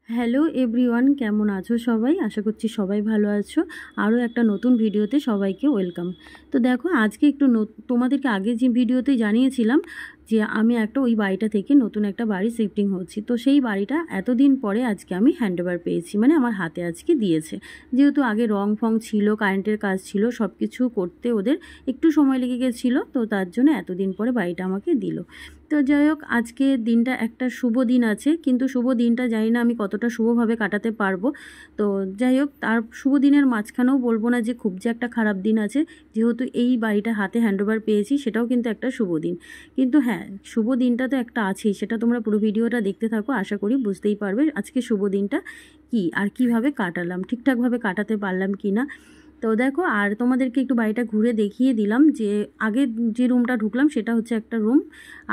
Hello everyone, কেমন আছো সবাই? আশা করছি সবাই ভালো আছো। আরও একটা নতুন ভিডিওতে সবাইকে ওয়েলকাম। তো দেখো, আজকে একটু তোমাদেরকে আগে যে ভিডিওতে জানিয়েছিলাম যে আমি একটা ওই বাড়িটা থেকে নতুন একটা বাড়ি শিফটিং হচ্ছি। তো সেই বাড়িটা এতদিন পরে আজকে আমি হ্যান্ডওভার পেয়েছি, মানে আমার হাতে আজকে দিয়েছে। যেহেতু আগে রং ফং ছিল, কারেন্টের কাজ ছিল, সব কিছু করতে ওদের একটু সময় লেগে গেছিলো, তো তার জন্য এতদিন পরে বাড়িটা আমাকে দিল। তো যাই হোক, আজকে দিনটা একটা শুভ দিন আছে, কিন্তু শুভ দিনটা জানি না আমি কতটা শুভভাবে কাটাতে পারবো। তো যাই হোক, তার শুভ দিনের মাঝখানেও বলবো না যে খুব যে একটা খারাপ দিন আছে। যেহেতু এই বাড়িটা হাতে হ্যান্ডওভার পেয়েছি, সেটাও কিন্তু একটা শুভ দিন। কিন্তু হ্যাঁ, শুভ দিনটা তো একটা আছেই, সেটা তোমরা পুরো ভিডিওটা দেখতে থাকো, আশা করি বুঝতেই পারবে আজকে শুভ দিনটা কি আর কিভাবে কাটালাম, ঠিকঠাকভাবে কাটাতে পারলাম কি না। তো দেখো, আর তোমাদেরকে একটু বাড়িটা ঘুরে দেখিয়ে দিলাম যে আগে যে রুমটা ঢুকলাম সেটা হচ্ছে একটা রুম,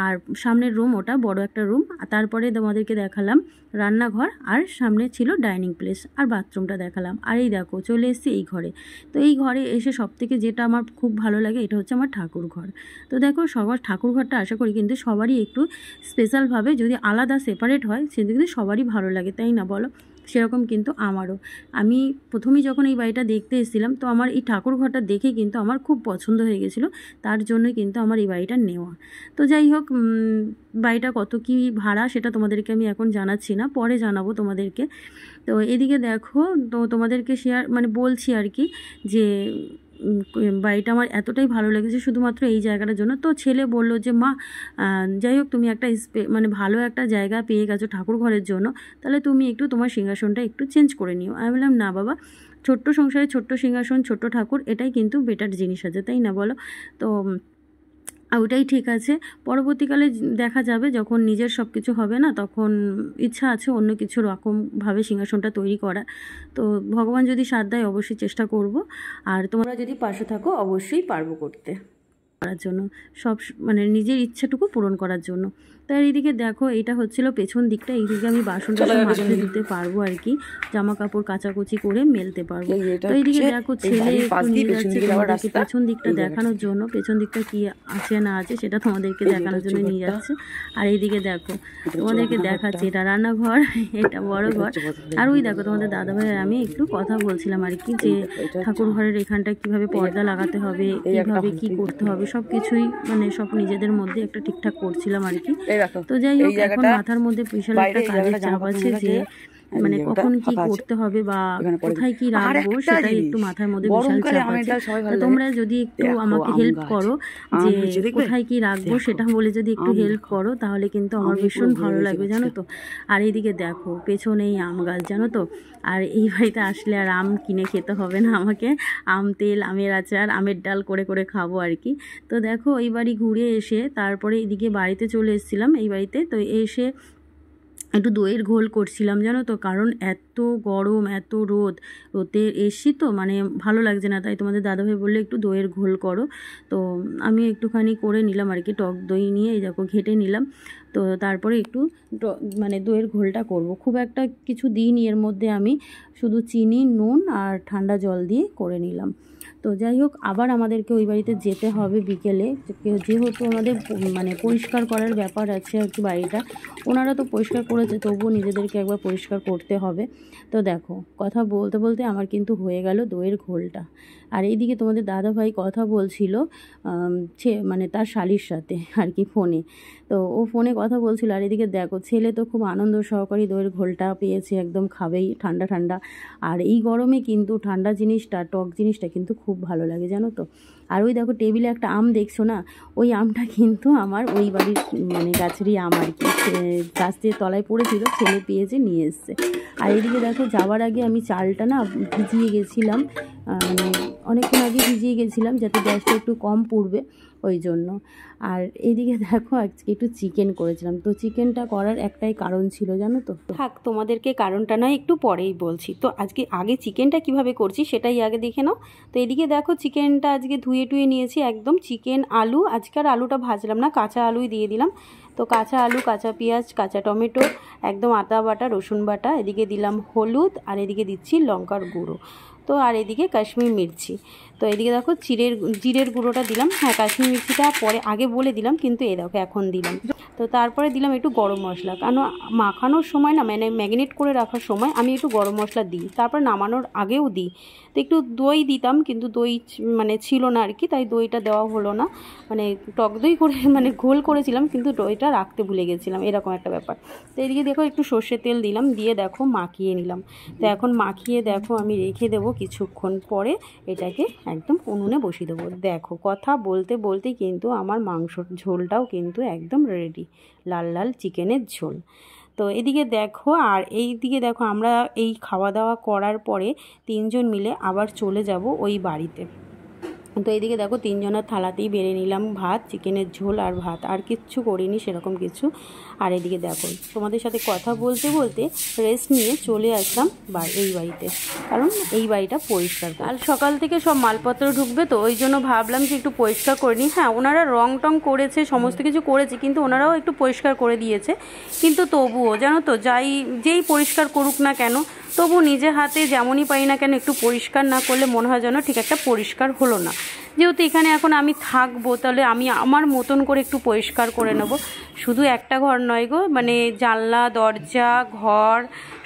আর সামনের রুম ওটা বড় একটা রুম। তারপরে তোমাদেরকে দেখালাম রান্নাঘর, আর সামনে ছিল ডাইনিং প্লেস, আর বাথরুমটা দেখালাম। আর এই দেখো, চলে এসেছি এই ঘরে। তো এই ঘরে এসে সবথেকে যেটা আমার খুব ভালো লাগে, এটা হচ্ছে আমার ঠাকুর ঘর। তো দেখো, সবার ঠাকুর ঘরটা আশা করি কিন্তু সবারই একটু স্পেশালভাবে, যদি আলাদা সেপারেট হয় সেটা কিন্তু সবারই ভালো লাগে, তাই না বলো? সেরকম কিন্তু আমারও। আমি প্রথমেই যখন এই বাড়িটা দেখতে এসেছিলাম, তো আমার এই ঠাকুর ঘরটা দেখে কিন্তু আমার খুব পছন্দ হয়ে গেছিলো, তার জন্যই কিন্তু আমার এই বাড়িটা নেওয়া। তো যাই হোক, বাড়িটা কত কি ভাড়া সেটা তোমাদেরকে আমি এখন জানাচ্ছি না, পরে জানাবো তোমাদেরকে। তো এদিকে দেখো, তো তোমাদেরকে বলছি আর কি, যে বাড়িটা আমার এতটাই ভালো লেগেছে শুধুমাত্র এই জায়গাটার জন্য। তো ছেলে বলল যে মা, যাই হোক, তুমি একটা ভালো একটা জায়গা পেয়ে গেছো ঠাকুর ঘরের জন্য, তাহলে তুমি একটু তোমার সিংহাসনটা একটু চেঞ্জ করে নিও। আমি বললাম না বাবা, ছোট্ট সংসারে ছোট্ট সিংহাসন, ছোট্ট ঠাকুর, এটাই কিন্তু বেটার জিনিস আছে, তাই না বলো? তো ওইটাই ঠিক আছে। পরবর্তীকালে দেখা যাবে, যখন নিজের সব কিছু হবে না, তখন ইচ্ছা আছে অন্য কিছু রকমভাবে সিংহাসনটা তৈরি করা। তো ভগবান যদি সাথ দেয় অবশ্যই চেষ্টা করব, আর তোমরা যদি পাশে থাকো অবশ্যই পারবো করতে করার জন্য, সব নিজের ইচ্ছাটুকু পূরণ করার জন্য। তাই এইদিকে দেখো, এইটা হচ্ছিল পেছন দিকটা। এইদিকে আমি বাসনটা মাজতে দিতে পারবো আর কি, জামা কাপড় কাচাকুচি করে মেলতে পারবো। তো এইদিকে দেখো, ছেলে একটু নিয়ে যাচ্ছে তোমাদেরকে পেছন দিকটা দেখানোর জন্য, পেছন দিকটা কি আছে না আছে সেটা তোমাদেরকে দেখানোর জন্য নিয়ে যাচ্ছে। আর এইদিকে দেখো, তোমাদেরকে দেখাচ্ছে এটা রান্নাঘর, এটা বড় ঘর। আর ওই দেখো, তোমাদের দাদাভাই আর আমি একটু কথা বলছিলাম আর কি, যে ঠাকুর ঘরের এখানটা কিভাবে পর্দা লাগাতে হবে, কিভাবে কি করতে হবে, সব কিছুই সব নিজেদের মধ্যে একটা ঠিকঠাক করছিলাম আর কি। তো যাই হোক, এখন মাথার মধ্যে বিশাল একটা কাজের চাপ আছে, যে কখন কি করতে হবে বা কোথায় কি রাখবো, সেটাই একটু মাথার মধ্যে বিশাল চাপ আছে। তোমরা যদি একটু আমাকে হেল্প করো, যে কোথায় কি রাখবো সেটা বলে যদি একটু হেল্প করো, তাহলে কিন্তু আমার ভীষণ ভালো লাগবে, জানো তো। আর এইদিকে দেখো, পেছনেই আম গাছ, জানো তো। আর এই বাড়িতে আসলে আর আম কিনে খেতে হবে না আমাকে, আম তেল, আমের আচার, আমের ডাল করে করে খাবো আর কি। তো দেখো, এই বাড়ি ঘুরে এসে তারপরে এদিকে বাড়িতে চলে এসেছিলাম, এই বাড়িতে। তো এসে একটু দইয়ের ঘোল করছিলাম, জানো তো, কারণ এত গরম, এত রোদে এসছি তো ভালো লাগছে না, তাই তোমাদের দাদাভাই বললে একটু দইয়ের ঘোল করো। তো আমি একটুখানি করে নিলাম আর কি, টক দই নিয়ে এই দেখো ঘেটে নিলাম। তো তারপরে একটু দইয়ের ঘোলটা করব, খুব একটা কিছু দিইনি এর মধ্যে, আমি শুধু চিনি, নুন আর ঠান্ডা জল দিয়ে করে নিলাম। তো যাই হোক, আবার আমাদেরকে ওই বাড়িতে যেতে হবে বিকেলে, যেহেতু আমাদের পরিষ্কার করার ব্যাপার আছে আর কি বাড়িটা। ওনারা তো পরিষ্কার করেছে, তবুও নিজেদেরকে একবার পরিষ্কার করতে হবে। তো দেখো, কথা বলতে বলতে আমার কিন্তু হয়ে গেল দইয়ের ঘোলটা। আর এইদিকে তোমাদের দাদাভাই কথা বলছিল তার শালির সাথে আর কি, ফোনে। তো ও ফোনে কথা বলছিল, আর এদিকে দেখো, ছেলে তো খুব আনন্দ সহকারে দইয়ের ঘোলটা পেয়েছে, একদম খাবেই ঠান্ডা ঠান্ডা। আর এই গরমে কিন্তু ঠান্ডা জিনিসটা, টক জিনিসটা কিন্তু খুব ভালো লাগে, জানো তো। আর ওই দেখো, টেবিলে একটা আম দেখছো না, ওই আমটা কিন্তু আমার ওই বাড়ির গাছেরই আম আর কি, গাছ দিয়ে তলায় পড়েছিল, ছেলে পেয়েছে নিয়ে এসছে। আর এদিকে দেখো, যাওয়ার আগে আমি চালটা না ভিজিয়ে গেছিলাম, অনেকক্ষণ আগে ভিজিয়ে গেছিলাম, যাতে গ্যাসটা একটু কম পুড়বে, ওই জন্য। আর এইদিকে দেখো, আজকে একটু চিকেন করেছিলাম। তো চিকেনটা করার একটাই কারণ ছিল, জানো তো। থাক, তোমাদেরকে কারণটা নয় একটু পরেই বলছি। তো আগে চিকেনটা কিভাবে করছি সেটাই আগে দেখে নাও। তো এদিকে দেখো, চিকেনটা আজকে ধুয়ে টুয়ে নিয়েছি একদম। চিকেন, আলু, আজকে আর আলুটা ভাজলাম না, কাঁচা আলুই দিয়ে দিলাম। তো কাঁচা আলু, কাঁচা পেঁয়াজ, কাঁচা টমেটো, একদম আদা বাটা, রসুন বাটা, এদিকে দিলাম হলুদ, আর এদিকে দিচ্ছি লঙ্কার গুঁড়ো, তো আর এদিকে কাশ্মীর মির্চি। তো এদিকে দেখো জিরের গুঁড়োটা দিলাম, হ্যাঁ কাশ্মীর মির্চিটা পরে আগে বলে দিলাম, কিন্তু এই দেখো এখন দিলাম। তো তারপরে দিলাম একটু গরম মশলা, কারণ মাখানোর সময় না, মানে ম্যারিনেট করে রাখার সময় আমি একটু গরম মশলা দিই, তারপর নামানোর আগেও দিই। তো একটু দই দিতাম, কিন্তু দই মানে ছিল না আর কি, তাই দইটা দেওয়া হলো না, মানে টক দই করে মানে ঘোল করেছিলাম, কিন্তু দইটা রাখতে ভুলে গেছিলাম, এরকম একটা ব্যাপার। তো এদিকে দেখো একটু সর্ষের তেল দিলাম, দিয়ে দেখো মাখিয়ে নিলাম। তো এখন মাখিয়ে দেখো আমি রেখে দেবো, কিছুক্ষণ পরে এটাকে একদম উনুনে বসিয়ে দেবো। দেখো কথা বলতে বলতেই কিন্তু আমার মাংসর ঝোলটাও কিন্তু একদম রেডি, লাল লাল চিকেনের ঝোল। তো এদিকে দেখো, আর এই দিকে দেখো আমরা এই খাওয়া দাওয়া করার পরে 3 জন মিলে আবার চলে যাব ওই বাড়িতে। তো এইদিকে দেখো 3 জনের থালাতেই বেড়ে নিলাম ভাত, চিকেনের ঝোল আর ভাত, আর কিচ্ছু করিনি সেরকম কিছু। আর এদিকে দেখো তোমাদের সাথে কথা বলতে বলতে রেস্ট নিয়ে চলে আসলাম এই বাড়িতে, কারণ এই বাড়িটা পরিষ্কার। আর সকাল থেকে সব মালপত্র ঢুকবে, তো ওই জন্য ভাবলাম যে একটু পরিষ্কার করে নিই। হ্যাঁ ওনারা রং টং করেছে, সমস্ত কিছু করেছে, কিন্তু ওনারাও একটু পরিষ্কার করে দিয়েছে, কিন্তু তবুও জানো তো যেই পরিষ্কার করুক না কেন, তবু নিজে হাতে যেমনই পাই না কেন একটু পরিষ্কার না করলে মনে হয় যেন ঠিক একটা পরিষ্কার হলো না। যেহেতু এখানে এখন আমি থাকবো, তাহলে আমি আমার মতন করে একটু পরিষ্কার করে নেব। শুধু একটা ঘর নয় গো, মানে জানলা দরজা ঘর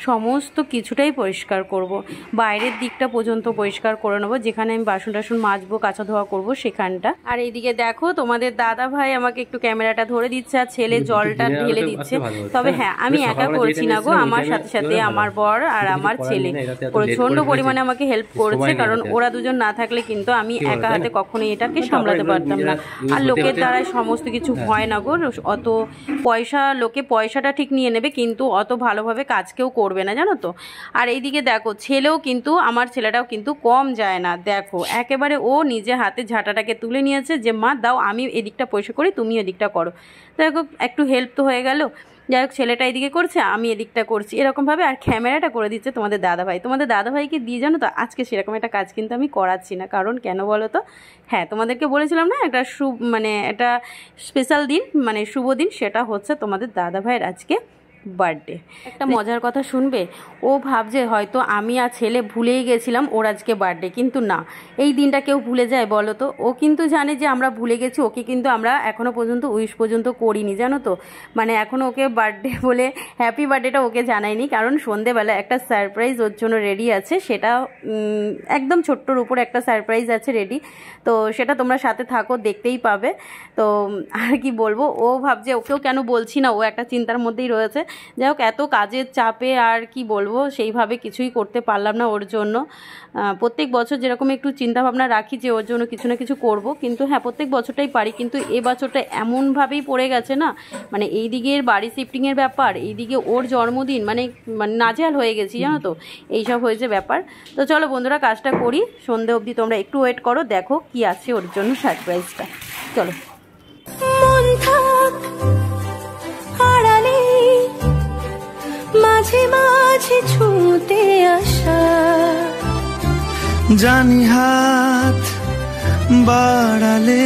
সমস্ত কিছুটাই পরিষ্কার করব। বাইরের দিকটা পর্যন্ত পরিষ্কার করে নেবো, যেখানে আমি বাসন টাসন মাজবো, কাঁচা ধোয়া করবো সেখানটা। আর এইদিকে দেখো তোমাদের দাদা ভাই আমাকে একটু ক্যামেরাটা ধরে দিচ্ছে, আর ছেলে জলটা ঢেলে দিচ্ছে। তবে হ্যাঁ আমি একা করছি না গো, আমার সাথে সাথে আমার বর আর আমার ছেলে প্রচন্ড পরিমাণে আমাকে হেল্প করছে, কারণ ওরা দুজন না থাকলে কিন্তু আমি একা হাতে কখনোই এটাকে সামলাতে পারতাম না। আর লোকের দ্বারাই সমস্ত কিছু হয় না গো, অত লোকে পয়সাটা ঠিক নিয়ে নেবে, কিন্তু অত ভালোভাবে কাজ কেউ করবে না জানো তো। আর এইদিকে দেখো ছেলেও কিন্তু, আমার ছেলেটাও কিন্তু কম যায় না, দেখো একেবারে ও নিজে হাতে ঝাঁটাটাকে তুলে নিয়েছে, যে মা দাও আমি এদিকটা পয়সা করি, তুমি এদিকটা করো। দেখো একটু হেল্প তো হয়ে গেল। যাই হোক ছেলেটা এদিকে করছে, আমি এদিকটা করছি, এরকমভাবে। আর ক্যামেরাটা করে দিচ্ছে তোমাদের দাদাভাই। তোমাদের দাদাভাইকে দিয়ে জানো তো আজকে সেরকম একটা কাজ কিন্তু আমি করাচ্ছি না, কারণ কেন বলো তো, হ্যাঁ তোমাদেরকে বলেছিলাম না একটা মানে একটা স্পেশাল দিন, মানে শুভ দিন, সেটা হচ্ছে তোমাদের দাদাভাইয়ের আজকে বার্থডে। একটা মজার কথা শুনবে, ও ভাবছে হয়তো আমি আর ছেলে ভুলেই গেছিলাম ওর আজকে বার্থডে, কিন্তু না, এই দিনটা কেউ ভুলে যায় বলো তো? ও কিন্তু জানে যে আমরা ভুলে গেছি, ওকে কিন্তু আমরা এখনও পর্যন্ত উইশ পর্যন্ত করিনি জানো তো, মানে এখনও ওকে বার্থডে বলে হ্যাপি বার্থডেটা ওকে জানাইনি, কারণ সন্ধেবেলা একটা সারপ্রাইজ ওর জন্য রেডি আছে, সেটা একদম ছোট্টর উপরে একটা সারপ্রাইজ আছে রেডি, তো সেটা তোমরা সাথে থাকো, দেখতেই পাবে। তো আর কি বলবো, ও ভাবছে ওকেও কেন বলছি না, ও একটা চিন্তার মধ্যেই রয়েছে। যাই হোক এত কাজের চাপে আর কি বলবো, সেইভাবে কিছুই করতে পারলাম না ওর জন্য। প্রত্যেক বছর যেরকম একটু চিন্তাভাবনা রাখি যে ওর জন্য কিছু না কিছু করব, কিন্তু হ্যাঁ প্রত্যেক বছরটাই পারি, কিন্তু এ বছরটা এমনভাবেই পড়ে গেছে না, মানে এই দিকের বাড়ি শিফটিংয়ের ব্যাপার, এইদিকে ওর জন্মদিন, মানে নাজেহাল হয়ে গেছি জানো তো, এইসব হয়েছে ব্যাপার। তো চলো বন্ধুরা কাজটা করি, সন্ধে অবধি তোমরা একটু ওয়েট করো, দেখো কি আছে ওর জন্য সারপ্রাইজটা। চলো। মাঝে মাঝে ছুঁতে আসা, জানি হাত বাড়ালে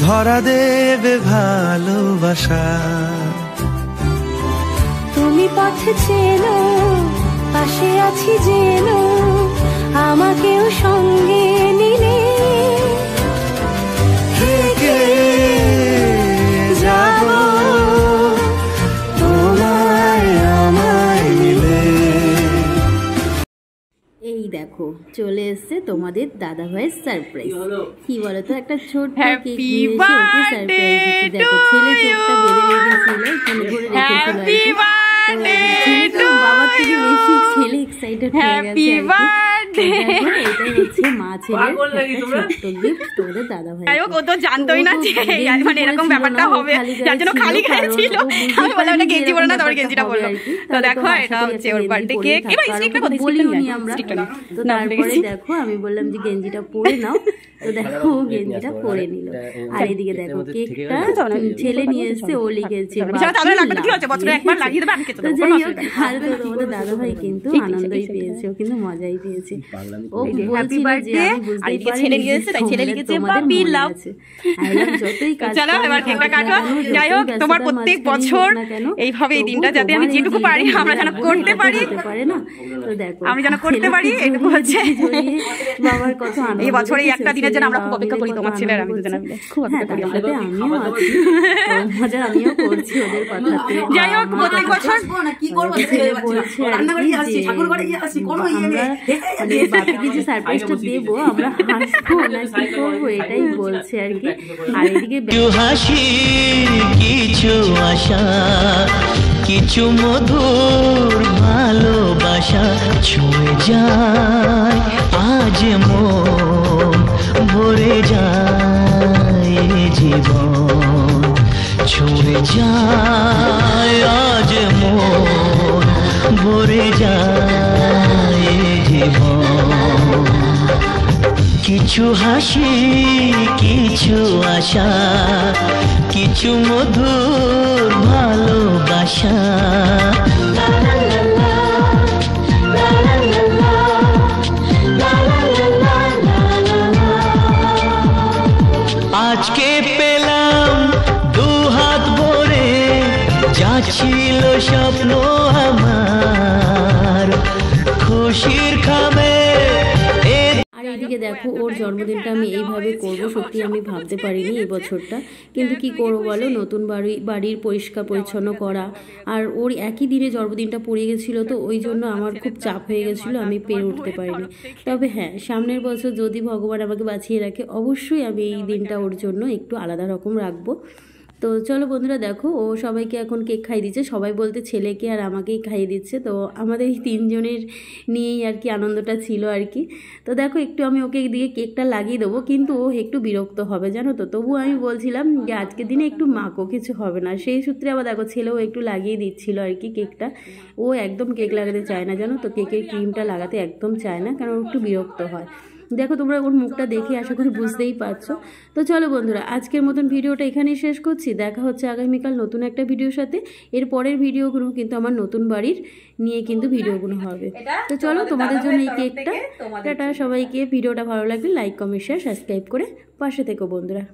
ধরা দেবে ভালোবাসা। তুমি পথ চেনো, পাশে আছি জেনো, আমাকেও সঙ্গে নিলে থেকে যাব তোমায় আমায় মিলে। এই দেখো চলে এসছে তোমাদের দাদা ভাইয়ের সারপ্রাইজ। কি বলো তো, একটা ছোট্ট কেক নিয়ে এসে ওকে সারপ্রাইজ দিচ্ছি। দেখো ছেলে চোখটা বেঁধে রেখেছিল, এখানে ধরে রেখেছিল, ছেলে তো বাবার থেকে বেশি ছেলে এক্সাইটেড হয়ে গেছে। এটাই হচ্ছে মা ছেলের ছোট্ট গিফট তোমাদের দাদা ভাই। ও তো জানতোই না যে মানে এরকম ব্যাপারটা হবে, যার জন্য খালি গায়ে ছিল। আমি বললাম এটা গেঞ্জি পরে না, তোমার গেঞ্জিটা পরলো। তো দেখো এটা হচ্ছে ওর বার্থডে কেক। এবার স্টিকটা বলিনি আমরা, তো তারপরে দেখো আমি বললাম যে গেঞ্জিটা পরে নাও, তো দেখো ও গেঞ্জিটা পরে নিল। আর এদিকে দেখো কেকটা ছেলে নিয়ে এসছে, ও লিখেছে তোমাদের দাদা ভাই কিন্তু আনন্দই পেয়েছে, ও কিন্তু মজাই পেয়েছে। ও বলছিল যে আমি বুঝতেই পারিনি যতই কাজ যাই হোক তোমার প্রত্যেক বছর এইভাবে এই দিনটা যাতে আমি যেটুকু পারি আমরা যেন করতে পারি, পারে না তো দেখো আমি যেন করতে পারি এইটুকু হচ্ছে বাবার কথা। এই বছরে একটা দিনের জন্য আমরা খুব অপেক্ষা করি, তোমার ছেলে আর আমি দুজনে খুব অপেক্ষা করি। আমিও আছি, মজা আমিও করছি ওদের কথাতে। যাই হোক প্রত্যেক বছর বাপিকে যে সারপ্রাইজটা দেবো আমরা হাসবো না কি করবো এটাই বলছে আর কি। আর এদিকে হাসি কিছু আশা, কিছু মধুর ভালোবাসা ছুঁয়ে যায় আজ মন ভরে যায় জীবন, ছুঁয়ে যায় আজ মন ভরে যায় জীবন। কিছু হাসি কিছু আশা, কিছু মধুর ভালোবাসা। আজকে পেলাম দু হাত ভরে যা ছিল স্বপ্ন আমার, খুশির খামে। আর এদিকে দেখো ওর জন্মদিনটা আমি এইভাবে করব, সত্যি আমি ভাবতে পারিনি এই বছরটা, কিন্তু কি করবো বলো, নতুন বাড়ির পরিষ্কার পরিচ্ছন্ন করা আর ওর একই দিনে জন্মদিনটা পড়ে গেছিলো, তো ওই জন্য আমার খুব চাপ হয়ে গেছিলো, আমি পেরে উঠতে পারিনি। তবে হ্যাঁ, সামনের বছর যদি ভগবান আমাকে বাঁচিয়ে রাখে অবশ্যই আমি এই দিনটা ওর জন্য একটু আলাদা রকম রাখবো। তো চলো বন্ধুরা দেখো ও সবাইকে এখন কেক খাইয়ে দিচ্ছে, সবাই বলতে ছেলেকে আর আমাকেই খাইয়ে দিচ্ছে। তো আমাদের এই তিনজনের নিয়েই আর কি আনন্দটা ছিল আর কি। তো দেখো একটু আমি ওকে দিয়ে কেকটা লাগিয়ে দেবো, কিন্তু ও একটু বিরক্ত হবে জানো তো। তবুও আমি বলছিলাম যে আজকের দিনে একটু মাখো, কিছু হবে না। সেই সূত্রে আবার দেখো ছেলেও একটু লাগিয়ে দিচ্ছিল আর কি কেকটা। ও একদম কেক লাগাতে চায় না জানো তো, কেকের ক্রিমটা লাগাতে একদম চায় না, কারণ ও একটু বিরক্ত হয়। দেখো তোমরা ওর মুখটা দেখে আশা করি বুঝতেই পারছো। তো চলো বন্ধুরা আজকের মতন ভিডিওটা এখানেই শেষ করছি, দেখা হচ্ছে আগামীকাল নতুন একটা ভিডিওর সাথে। এর পরের ভিডিওগুলো কিন্তু আমার নতুন বাড়ির নিয়ে কিন্তু ভিডিওগুলো হবে। তো চলো তোমাদের জন্য এই কেকটা টাটা সবাইকে। ভিডিওটা ভালো লাগলে লাইক কমেন্ট শেয়ার সাবস্ক্রাইব করে পাশে থেকো বন্ধুরা।